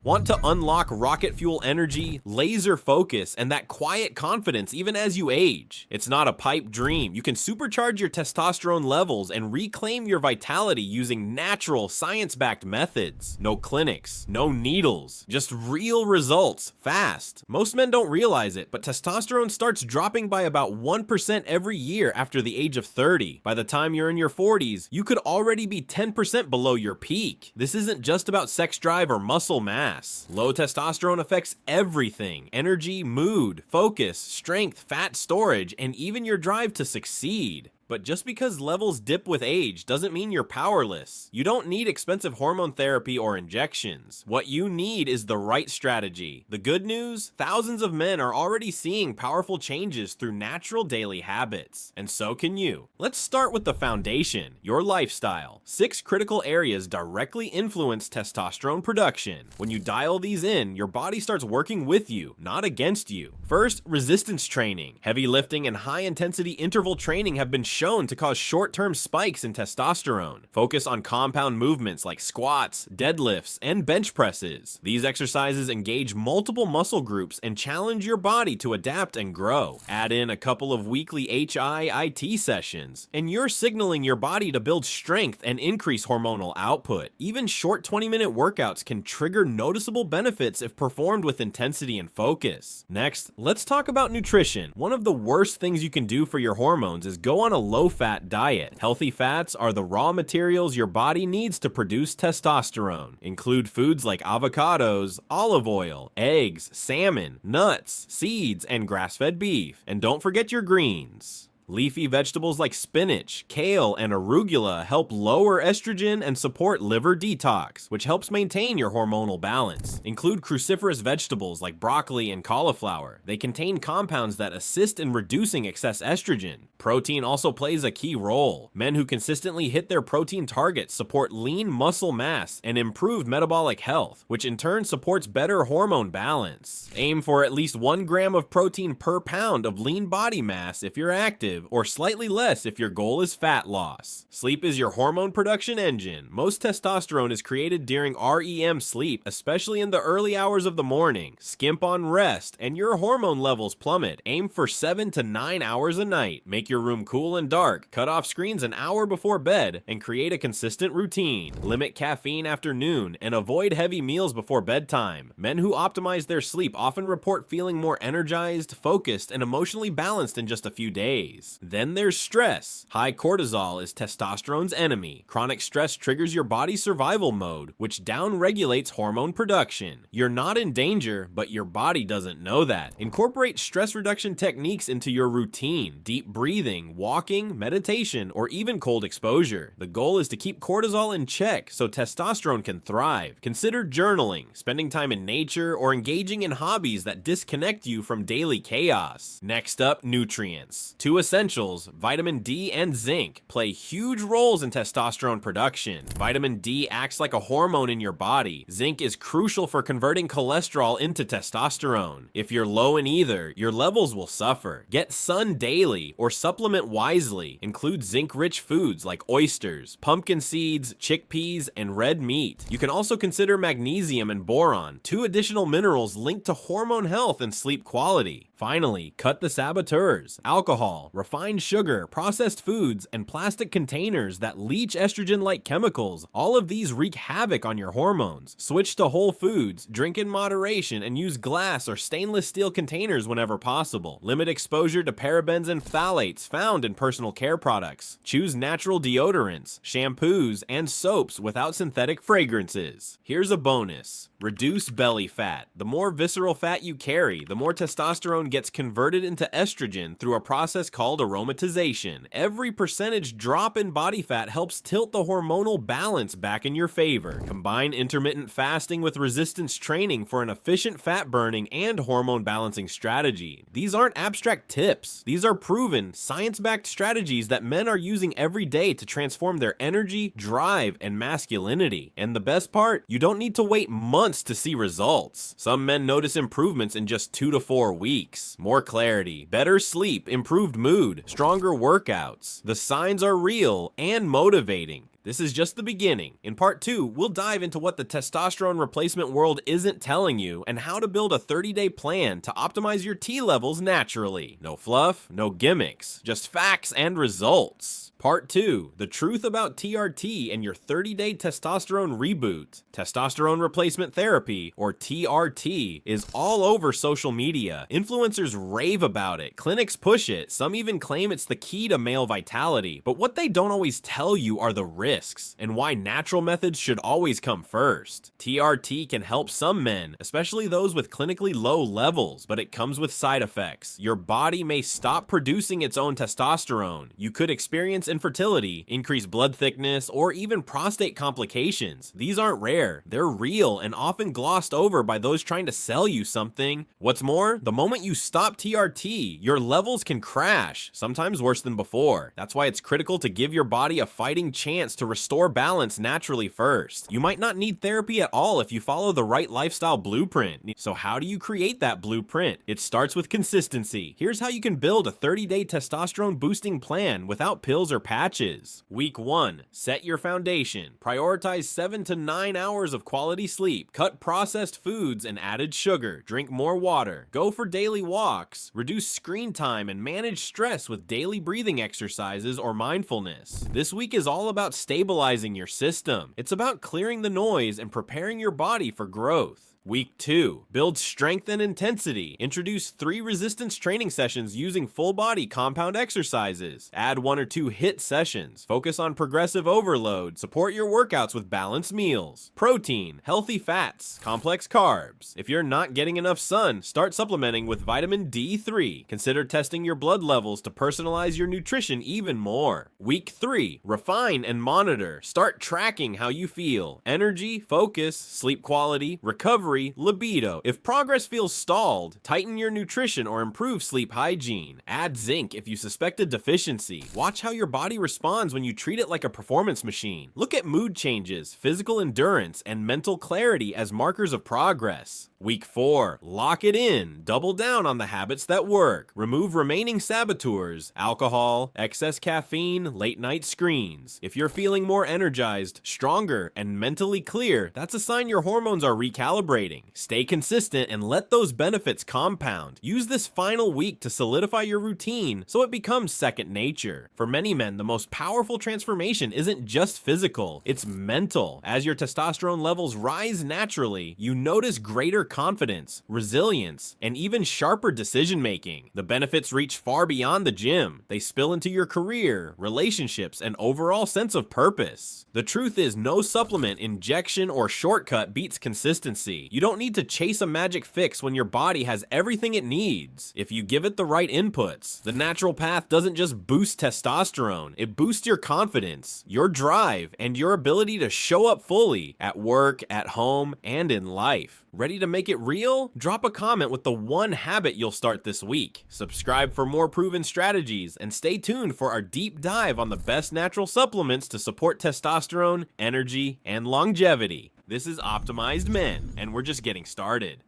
Want to unlock rocket fuel energy, laser focus, and that quiet confidence even as you age? It's not a pipe dream. You can supercharge your testosterone levels and reclaim your vitality using natural, science-backed methods. No clinics, no needles, just real results, fast. Most men don't realize it, but testosterone starts dropping by about 1% every year after the age of 30. By the time you're in your 40s, you could already be 10% below your peak. This isn't just about sex drive or muscle mass. Low testosterone affects everything: energy, mood, focus, strength, fat storage, and even your drive to succeed. But just because levels dip with age doesn't mean you're powerless. You don't need expensive hormone therapy or injections. What you need is the right strategy. The good news? Thousands of men are already seeing powerful changes through natural daily habits. And so can you. Let's start with the foundation: your lifestyle. 6 critical areas directly influence testosterone production. When you dial these in, your body starts working with you, not against you. First, resistance training. Heavy lifting and high-intensity interval training have been shown to cause short-term spikes in testosterone. Focus on compound movements like squats, deadlifts, and bench presses. These exercises engage multiple muscle groups and challenge your body to adapt and grow. Add in a couple of weekly HIIT sessions, and you're signaling your body to build strength and increase hormonal output. Even short 20-minute workouts can trigger noticeable benefits if performed with intensity and focus. Next, let's talk about nutrition. One of the worst things you can do for your hormones is go on a low-fat diet. Healthy fats are the raw materials your body needs to produce testosterone. Include foods like avocados, olive oil, eggs, salmon, nuts, seeds, and grass-fed beef. And don't forget your greens. Leafy vegetables like spinach, kale, and arugula help lower estrogen and support liver detox, which helps maintain your hormonal balance. Include cruciferous vegetables like broccoli and cauliflower. They contain compounds that assist in reducing excess estrogen. Protein also plays a key role. Men who consistently hit their protein targets support lean muscle mass and improved metabolic health, which in turn supports better hormone balance. Aim for at least 1 gram of protein per pound of lean body mass if you're active, or slightly less if your goal is fat loss. Sleep is your hormone production engine. Most testosterone is created during REM sleep, especially in the early hours of the morning. Skimp on rest, and your hormone levels plummet. Aim for 7 to 9 hours a night. Make your room cool and dark. Cut off screens an hour before bed, and create a consistent routine. Limit caffeine after noon, and avoid heavy meals before bedtime. Men who optimize their sleep often report feeling more energized, focused, and emotionally balanced in just a few days. Then there's stress. High cortisol is testosterone's enemy. Chronic stress triggers your body's survival mode, which downregulates hormone production. You're not in danger, but your body doesn't know that. Incorporate stress reduction techniques into your routine: deep breathing, walking, meditation, or even cold exposure. The goal is to keep cortisol in check so testosterone can thrive. Consider journaling, spending time in nature, or engaging in hobbies that disconnect you from daily chaos. Next up, nutrients. 2 essentials, vitamin D and zinc, play huge roles in testosterone production. Vitamin D acts like a hormone in your body. Zinc is crucial for converting cholesterol into testosterone. If you're low in either, your levels will suffer. Get sun daily or supplement wisely. Include zinc-rich foods like oysters, pumpkin seeds, chickpeas, and red meat. You can also consider magnesium and boron, 2 additional minerals linked to hormone health and sleep quality. Finally, cut the saboteurs: alcohol, refined sugar, processed foods, and plastic containers that leach estrogen-like chemicals. All of these wreak havoc on your hormones. Switch to whole foods, drink in moderation, and use glass or stainless steel containers whenever possible. Limit exposure to parabens and phthalates found in personal care products. Choose natural deodorants, shampoos, and soaps without synthetic fragrances. Here's a bonus: reduce belly fat. The more visceral fat you carry, the more testosterone gets converted into estrogen through a process called aromatization. Every percentage drop in body fat helps tilt the hormonal balance back in your favor. Combine intermittent fasting with resistance training for an efficient fat burning and hormone balancing strategy. These aren't abstract tips. These are proven, science-backed strategies that men are using every day to transform their energy, drive, and masculinity. And the best part? You don't need to wait months to see results. Some men notice improvements in just 2 to 4 weeks. More clarity, better sleep, improved mood, stronger workouts. The signs are real and motivating. This is just the beginning. In part 2, we'll dive into what the testosterone replacement world isn't telling you and how to build a 30-day plan to optimize your T levels naturally. No fluff, no gimmicks, just facts and results. Part 2, the truth about TRT and your 30-day testosterone reboot. Testosterone replacement therapy, or TRT, is all over social media. Influencers rave about it, clinics push it, some even claim it's the key to male vitality. But what they don't always tell you are the risks, and why natural methods should always come first. TRT can help some men, especially those with clinically low levels, but it comes with side effects. Your body may stop producing its own testosterone. You could experience infertility, increased blood thickness, or even prostate complications. These aren't rare, they're real and often glossed over by those trying to sell you something. What's more, the moment you stop TRT, your levels can crash, sometimes worse than before. That's why it's critical to give your body a fighting chance to restore balance naturally first. You might not need therapy at all if you follow the right lifestyle blueprint. So how do you create that blueprint? It starts with consistency. Here's how you can build a 30-day testosterone boosting plan without pills or patches. Week 1, set your foundation. Prioritize 7 to 9 hours of quality sleep. Cut processed foods and added sugar. Drink more water. Go for daily walks. Reduce screen time and manage stress with daily breathing exercises or mindfulness. This week is all about stabilizing your system. It's about clearing the noise and preparing your body for growth. Week 2, build strength and intensity. Introduce 3 resistance training sessions using full body compound exercises. Add 1 or 2 HIIT sessions. Focus on progressive overload. Support your workouts with balanced meals. Protein, healthy fats, complex carbs. If you're not getting enough sun, start supplementing with vitamin D3. Consider testing your blood levels to personalize your nutrition even more. Week 3, refine and monitor. Start tracking how you feel. Energy, focus, sleep quality, recovery, libido. If progress feels stalled, tighten your nutrition or improve sleep hygiene. Add zinc if you suspect a deficiency. Watch how your body responds when you treat it like a performance machine. Look at mood changes, physical endurance, and mental clarity as markers of progress. Week 4, lock it in. Double down on the habits that work. Remove remaining saboteurs, alcohol, excess caffeine, late night screens. If you're feeling more energized, stronger, and mentally clear, that's a sign your hormones are recalibrating. Stay consistent and let those benefits compound. Use this final week to solidify your routine so it becomes second nature. For many men, the most powerful transformation isn't just physical, it's mental. As your testosterone levels rise naturally, you notice greater confidence, resilience, and even sharper decision making. The benefits reach far beyond the gym. They spill into your career, relationships, and overall sense of purpose. The truth is, no supplement, injection, or shortcut beats consistency. You don't need to chase a magic fix when your body has everything it needs. If you give it the right inputs, the natural path doesn't just boost testosterone, it boosts your confidence, your drive, and your ability to show up fully at work, at home, and in life. Ready to make it real? Drop a comment with the one habit you'll start this week. Subscribe for more proven strategies, and stay tuned for our deep dive on the best natural supplements to support testosterone, energy, and longevity. This is Optimized Men, and we're just getting started.